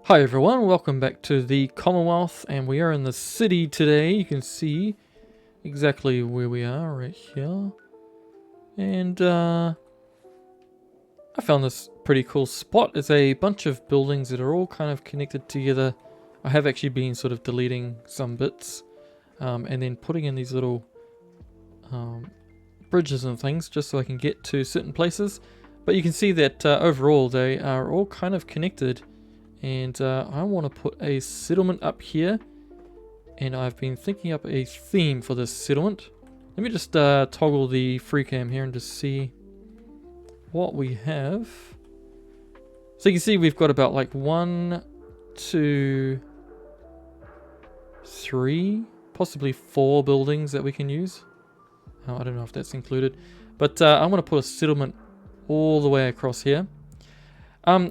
Hi everyone, welcome back to the Commonwealth, and we are in the city today. You can see exactly where we are right here. And I found this pretty cool spot. It's a bunch of buildings that are all kind of connected together. I have actually been sort of deleting some bits and then putting in these little bridges and things just so I can get to certain places. But you can see that overall they are all kind of connected. And I want to put a settlement up here. And I've been thinking up a theme for this settlement. Let me just toggle the free cam here and just see what we have. So you can see we've got about like 1, 2, 3, possibly 4 buildings that we can use. I don't know if that's included. But I'm going to put a settlement all the way across here.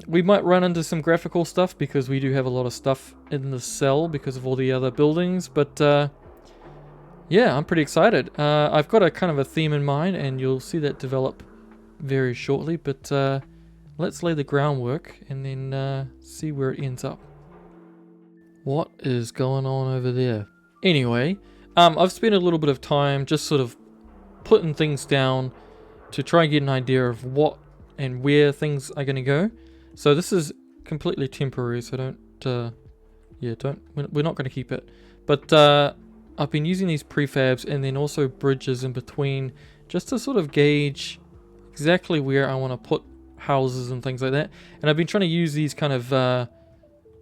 We might run into some graphical stuff because we do have a lot of stuff in the cell because of all the other buildings, but yeah, I'm pretty excited. I've got a kind of a theme in mind and you'll see that develop very shortly, but let's lay the groundwork and then see where it ends up. What is going on over there? Anyway, I've spent a little bit of time just sort of putting things down to try and get an idea of what and where things are going to go. So this is completely temporary, so we're not going to keep it. But I've been using these prefabs and then also bridges in between just to sort of gauge exactly where I want to put houses and things like that. And I've been trying to use these kind of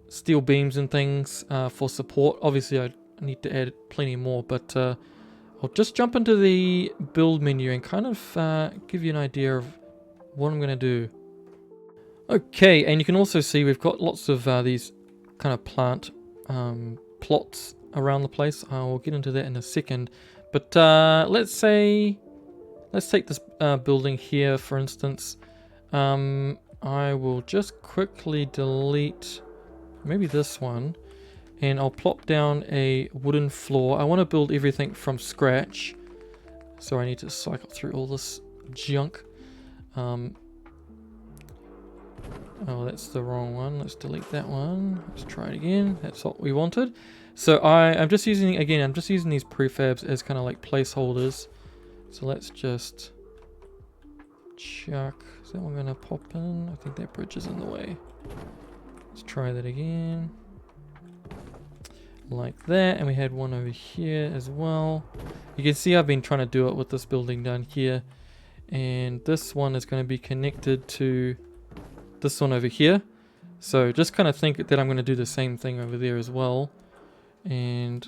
steel beams and things for support. Obviously I need to add plenty more, but I'll just jump into the build menu and kind of give you an idea of what I'm going to do. Okay, and you can also see we've got lots of these kind of plant plots around the place. I will get into that in a second. But let's take this building here, for instance. I will just quickly delete maybe this one. And I'll plop down a wooden floor. I want to build everything from scratch. So I need to cycle through all this junk. Oh, that's the wrong one. Let's delete that one. Let's try it again. That's what we wanted. So I'm just using these prefabs as kind of like placeholders. So let's just chuck. Is that one going to pop in? I think that bridge is in the way. Let's try that again. Like that. And we had one over here as well. You can see I've been trying to do it with this building down here. And this one is going to be connected to this one over here. So just kind of think that I'm going to do the same thing over there as well. And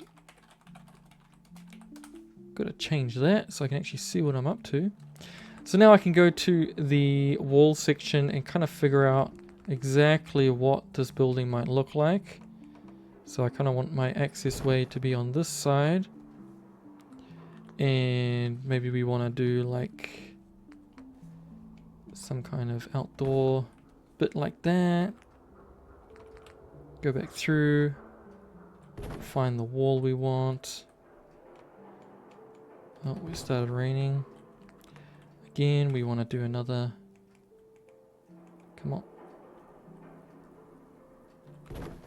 got to change that so I can actually see what I'm up to. So now I can go to the wall section and kind of figure out exactly what this building might look like. So I kind of want my access way to be on this side. And maybe we want to do like some kind of outdoor bit like that. Go back through, find the wall we want. Oh, we started raining again. We want to do another. Come on,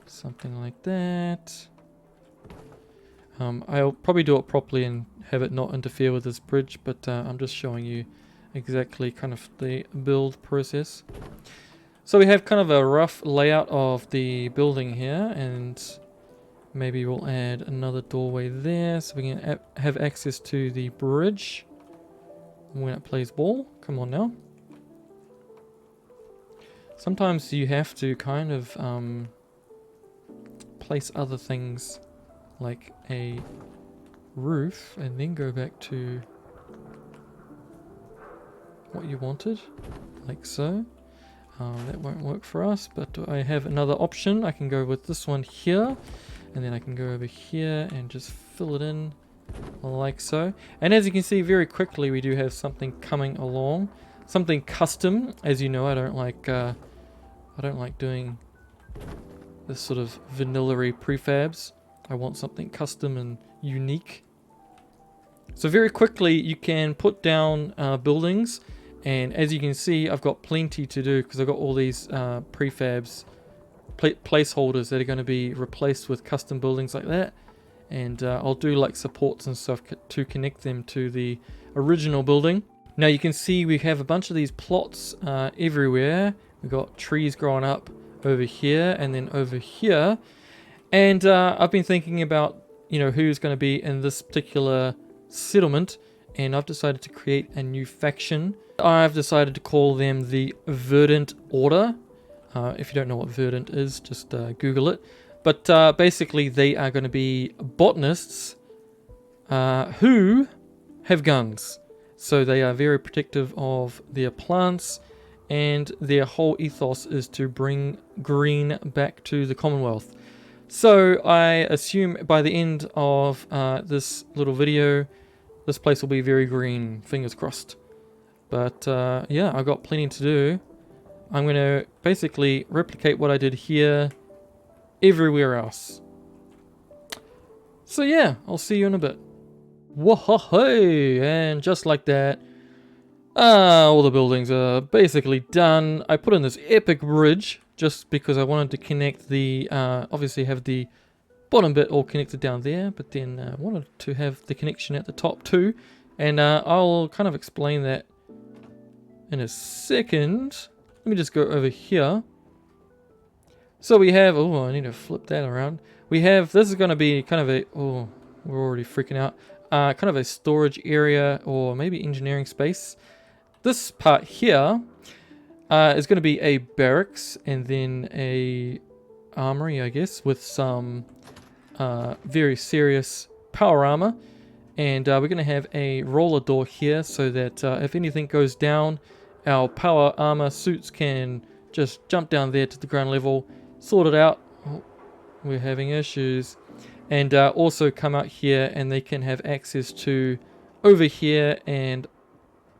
something like that. I'll probably do it properly and have it not interfere with this bridge, but I'm just showing you exactly kind of the build process. So we have kind of a rough layout of the building here, and maybe we'll add another doorway there so we can have access to the bridge when it plays ball. Come on now. Sometimes you have to kind of place other things like a roof and then go back to what you wanted, like so. That won't work for us, but I have another option. I can go with this one here, and then I can go over here and just fill it in like so. And as you can see very quickly, we do have something coming along, something custom. As you know, I don't like doing this sort of vanilla-y prefabs. I want something custom and unique. So very quickly you can put down buildings, and as you can see I've got plenty to do because I've got all these prefabs placeholders that are going to be replaced with custom buildings like that. And I'll do like supports and stuff to connect them to the original building. Now you can see we have a bunch of these plots everywhere. We've got trees growing up over here and then over here. And I've been thinking about, you know, who's going to be in this particular settlement. And I've decided to create a new faction. I've decided to call them the Verdant Order. If you don't know what Verdant is, just Google it. But basically they are going to be botanists who have guns. So they are very protective of their plants, and their whole ethos is to bring green back to the Commonwealth. So I assume by the end of this little video, this place will be very green, fingers crossed. But yeah, I've got plenty to do. I'm going to basically replicate what I did here everywhere else. So yeah, I'll see you in a bit. Whoa-ho-ho! And just like that, all the buildings are basically done. I put in this epic bridge just because I wanted to connect the, obviously have the bottom bit all connected down there, but then wanted to have the connection at the top too. And I'll kind of explain that in a second. Let me just go over here. So we have, oh, I need to flip that around. We have, this is going to be kind of a, oh, we're already freaking out. Kind of a storage area or maybe engineering space. This part here is going to be a barracks and then a armory, I guess, with some very serious power armor. And we're going to have a roller door here so that if anything goes down, our power armor suits can just jump down there to the ground level, sort it out. Oh, we're having issues. And also come out here and they can have access to over here and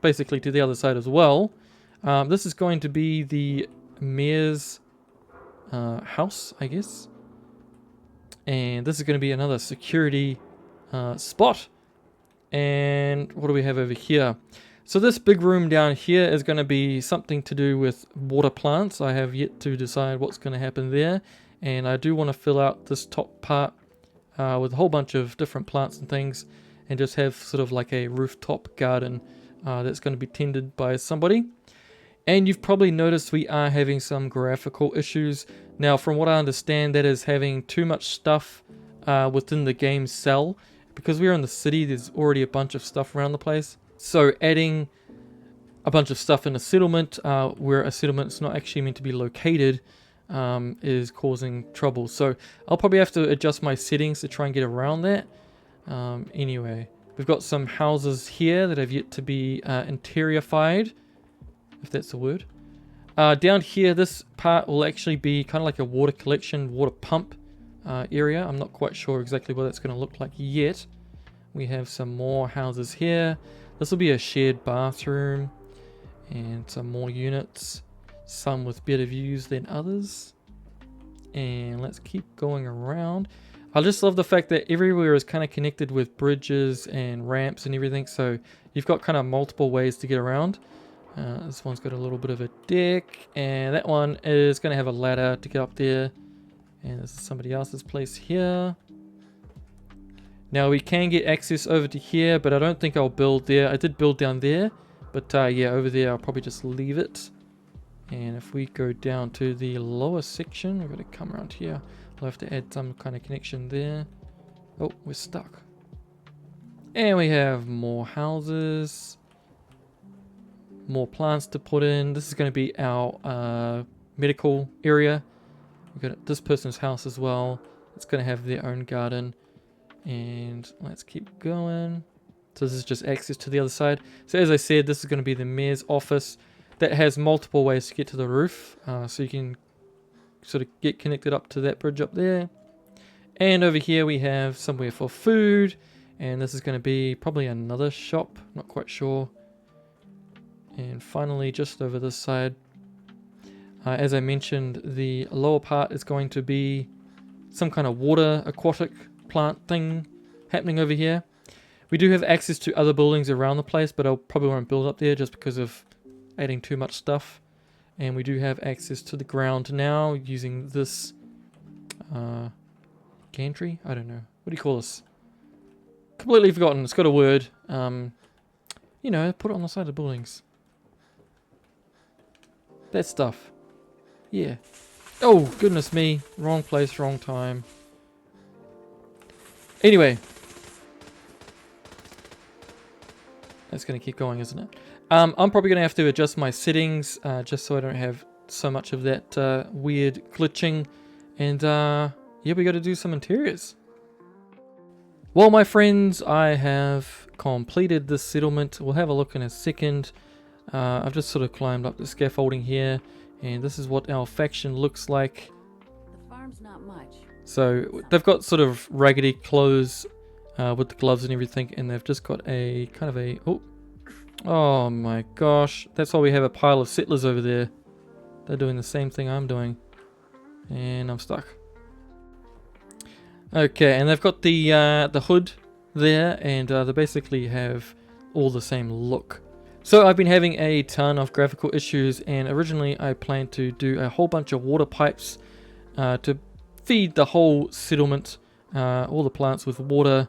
basically to the other side as well. This is going to be the mayor's house, I guess. And this is going to be another security spot. And what do we have over here? So this big room down here is going to be something to do with water plants. I have yet to decide what's going to happen there. And I do want to fill out this top part with a whole bunch of different plants and things, and just have sort of like a rooftop garden that's going to be tended by somebody. And you've probably noticed we are having some graphical issues. Now, from what I understand, that is having too much stuff within the game cell. Because we're in the city, there's already a bunch of stuff around the place. So adding a bunch of stuff in a settlement where a settlement's not actually meant to be located is causing trouble. So I'll probably have to adjust my settings to try and get around that. Anyway, we've got some houses here that have yet to be interiorified, if that's a word. Down here, this part will actually be kind of like a water collection, water pump area. I'm not quite sure exactly what that's going to look like yet. We have some more houses here. This will be a shared bathroom and some more units. Some with better views than others. And let's keep going around. I just love the fact that everywhere is kind of connected with bridges and ramps and everything. So you've got kind of multiple ways to get around. This one's got a little bit of a deck. And that one is going to have a ladder to get up there. And this is somebody else's place here. Now we can get access over to here, but I don't think I'll build there. I did build down there. But yeah, over there I'll probably just leave it. And if we go down to the lower section, we're going to come around here. We'll have to add some kind of connection there. Oh, we're stuck. And we have more houses. More plants to put in. This is going to be our medical area. We've got this person's house as well. It's going to have their own garden. And let's keep going. So this is just access to the other side. So as I said, this is going to be the mayor's office. That has multiple ways to get to the roof, so you can sort of get connected up to that bridge up there. And over here we have somewhere for food, and this is going to be probably another shop, not quite sure. And finally, just over this side, as I mentioned, the lower part is going to be some kind of water aquatic plant thing happening over here. We do have access to other buildings around the place, but I probably won't build up there just because of adding too much stuff. And we do have access to the ground now using this gantry. I don't know. What do you call this? Completely forgotten. It's got a word. You know, put it on the side of buildings. That stuff. Yeah. Oh, goodness me. Wrong place, wrong time. Anyway. That's going to keep going, isn't it? I'm probably going to have to adjust my settings just so I don't have so much of that weird glitching. And yeah, we got to do some interiors. Well, my friends, I have completed this settlement. We'll have a look in a second. I've just sort of climbed up the scaffolding here, and this is what our faction looks like. The farm's not much. So they've got sort of raggedy clothes with the gloves and everything, and they've just got a kind of a... Oh my gosh, that's why we have a pile of settlers over there. They're doing the same thing I'm doing. And I'm stuck. Okay, and they've got the hood there, and they basically have all the same look. So I've been having a ton of graphical issues, and originally I planned to do a whole bunch of water pipes to feed the whole settlement, all the plants with water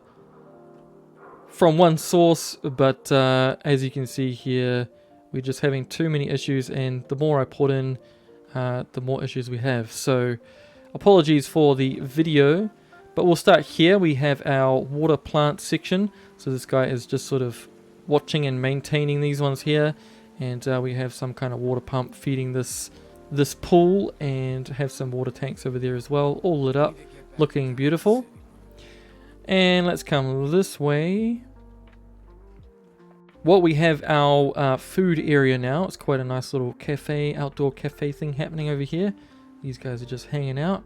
from one source, but as you can see here, we're just having too many issues, and the more I put in, the more issues we have. So apologies for the video, but we'll start here. We have our water plant section. So this guy is just sort of watching and maintaining these ones here, and we have some kind of water pump feeding this pool, and have some water tanks over there as well, all lit up, looking beautiful. And let's come this way. Well, we have our food area now. It's quite a nice little cafe, outdoor cafe thing happening over here. These guys are just hanging out.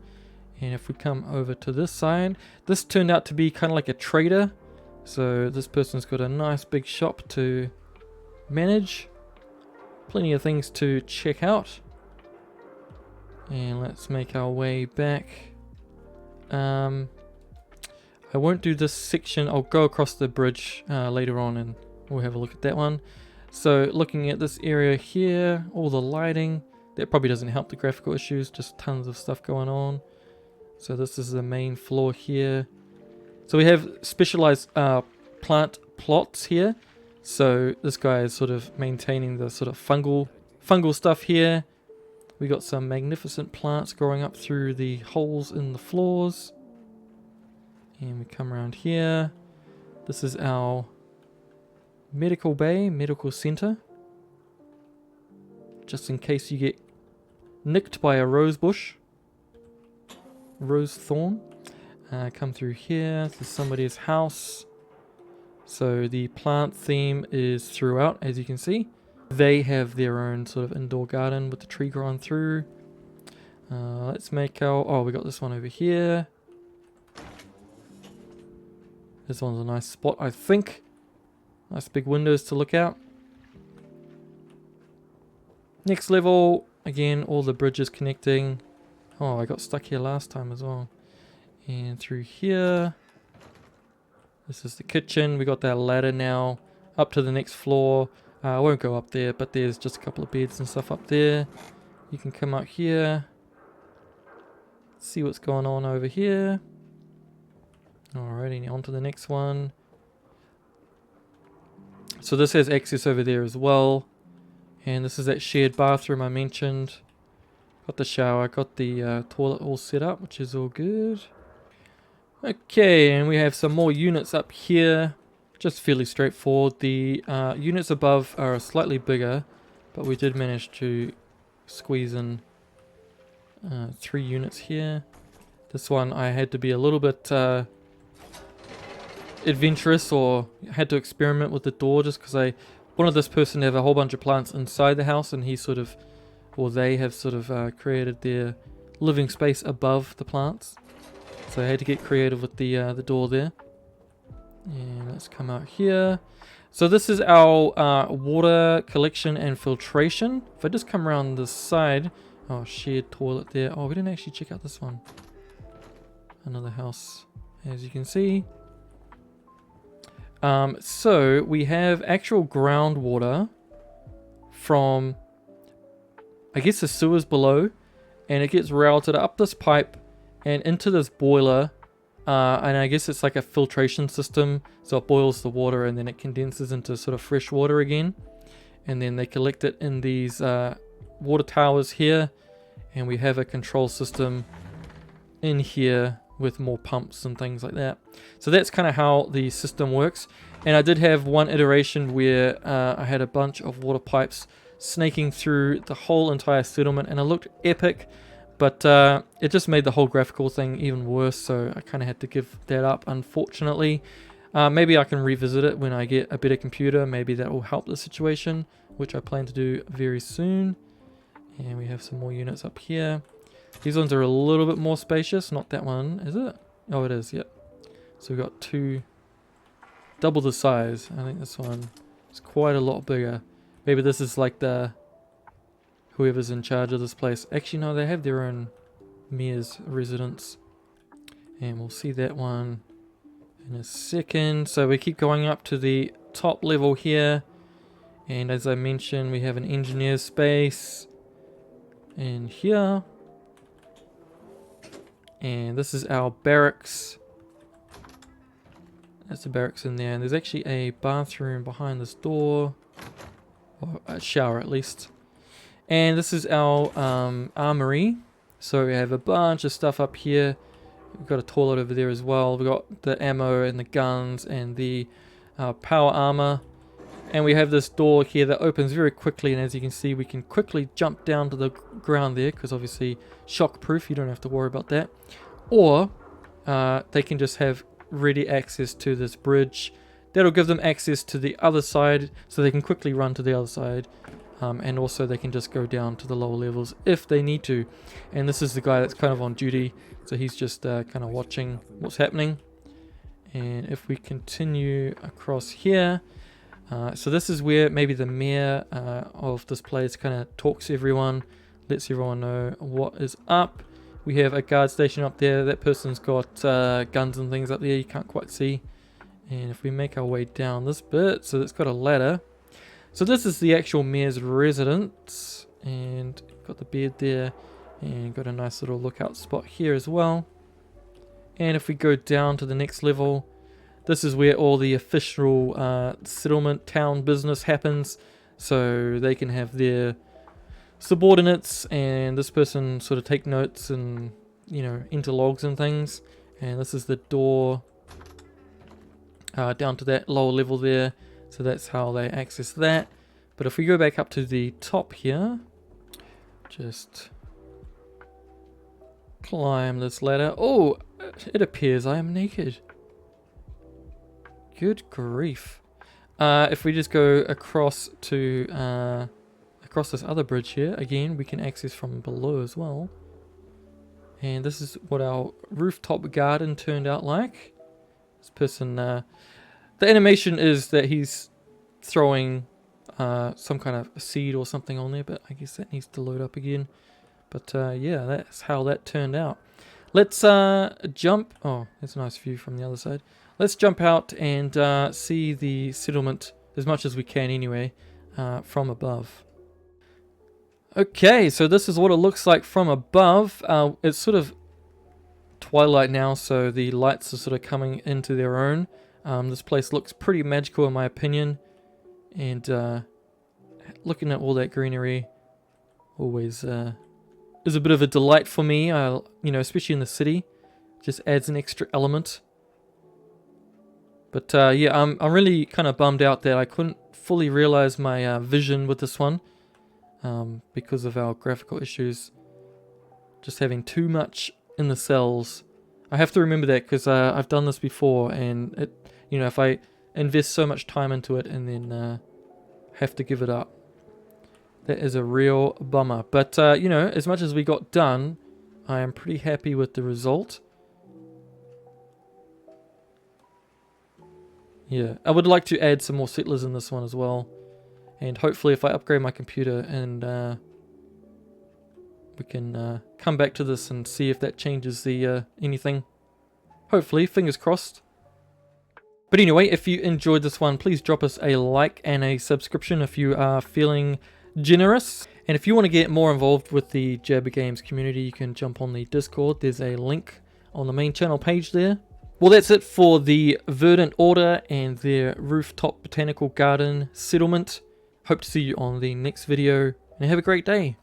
And if we come over to this side, this turned out to be kind of like a trader. So this person's got a nice big shop to manage. Plenty of things to check out. And let's make our way back. I won't do this section. I'll go across the bridge later on, and we'll have a look at that one. So looking at this area here, all the lighting, that probably doesn't help the graphical issues, just tons of stuff going on. So this is the main floor here. So we have specialized plant plots here. So this guy is sort of maintaining the sort of fungal stuff here. We got some magnificent plants growing up through the holes in the floors. And we come around here. This is our medical bay, medical center. Just in case you get nicked by a rose bush. Rose thorn. Come through here. This is somebody's house. So the plant theme is throughout, as you can see. They have their own sort of indoor garden with the tree growing through. Let's make our... Oh, we got this one over here. This one's a nice spot, I think. Nice big windows to look out. Next level, again, all the bridges connecting. Oh, I got stuck here last time as well. And through here. This is the kitchen. We got that ladder now up to the next floor. I won't go up there, but there's just a couple of beds and stuff up there. You can come out here. See what's going on over here. Alrighty, on to the next one. So this has access over there as well. And this is that shared bathroom I mentioned. Got the shower, got the toilet all set up, which is all good. Okay, and we have some more units up here. Just fairly straightforward. The units above are slightly bigger, but we did manage to squeeze in 3 units here. This one I had to be a little bit adventurous, or had to experiment with the door, just because I wanted this person to have a whole bunch of plants inside the house, and he sort of, or they have sort of created their living space above the plants. So I had to get creative with the door there. And let's come out here. So this is our water collection and filtration. If I just come around this side, oh, shared toilet there. Oh, we didn't actually check out this one. Another house, as you can see. So we have actual groundwater from I guess the sewers below, and it gets routed up this pipe and into this boiler, and I guess it's like a filtration system, so it boils the water and then it condenses into sort of fresh water again, and then they collect it in these water towers here, and we have a control system in here with more pumps and things like that. So that's kind of how the system works. And I did have one iteration where I had a bunch of water pipes snaking through the whole entire settlement, and it looked epic, but it just made the whole graphical thing even worse, so I kind of had to give that up, unfortunately. Maybe I can revisit it when I get a better computer. Maybe that will help the situation, which I plan to do very soon. And we have some more units up here. These ones are a little bit more spacious. Not that one, is it? Oh, it is, yep. So we've got two, double the size. I think this one is quite a lot bigger. Maybe this is like the whoever's in charge of this place. Actually, no, they have their own mayor's residence. And we'll see that one in a second. So we keep going up to the top level here. And as I mentioned, we have an engineer's space in here. And this is our barracks. That's the barracks in there. And there's actually a bathroom behind this door. Or a shower at least. And this is our armory. So we have a bunch of stuff up here. We've got a toilet over there as well. We've got the ammo and the guns and the power armor. And we have this door here that opens very quickly, and as you can see, we can quickly jump down to the ground there, because obviously shock proof, you don't have to worry about that. Or they can just have ready access to this bridge. That'll give them access to the other side, so they can quickly run to the other side. And also they can just go down to the lower levels if they need to. And this is the guy that's kind of on duty, so he's just kind of watching what's happening. And if we continue across here, so this is where maybe the mayor of this place kind of talks to everyone, lets everyone know what is up. We have a guard station up there. That person's got guns and things up there you can't quite see. And if we make our way down this bit, so it's got a ladder. So this is the actual mayor's residence, and got the bed there, and got a nice little lookout spot here as well. And if we go down to the next level, this is where all the official settlement town business happens, so they can have their subordinates and this person sort of take notes and, you know, enter logs and things. And this is the door down to that lower level there, so that's how they access that. But if we go back up to the top here, just climb this ladder. Oh, it appears I am naked. Good grief. If we just go across to across this other bridge here, again we can access from below as well. And this is what our rooftop garden turned out like. This person, the animation is that he's throwing some kind of seed or something on there, but I guess that needs to load up again. But yeah, that's how that turned out. Let's jump. Oh, that's a nice view from the other side. Let's jump out and see the settlement as much as we can anyway, from above. Okay, so this is what it looks like from above. It's sort of twilight now, so the lights are sort of coming into their own. This place looks pretty magical in my opinion, and looking at all that greenery always is a bit of a delight for me. You know, especially in the city, just adds an extra element. But yeah, I'm really kind of bummed out that I couldn't fully realize my vision with this one, because of our graphical issues. Just having too much in the cells. I have to remember that, because I've done this before, and it, you know, if I invest so much time into it and then have to give it up, that is a real bummer. But you know, as much as we got done, I am pretty happy with the result. Yeah, I would like to add some more settlers in this one as well. And hopefully if I upgrade my computer and we can come back to this and see if that changes the anything. Hopefully, fingers crossed. But anyway, if you enjoyed this one, please drop us a like and a subscription if you are feeling generous. And if you want to get more involved with the Jabba Games community, you can jump on the Discord. There's a link on the main channel page there. Well, that's it for the Verdant Order and their Rooftop Botanical Garden settlement. Hope to see you on the next video, and have a great day.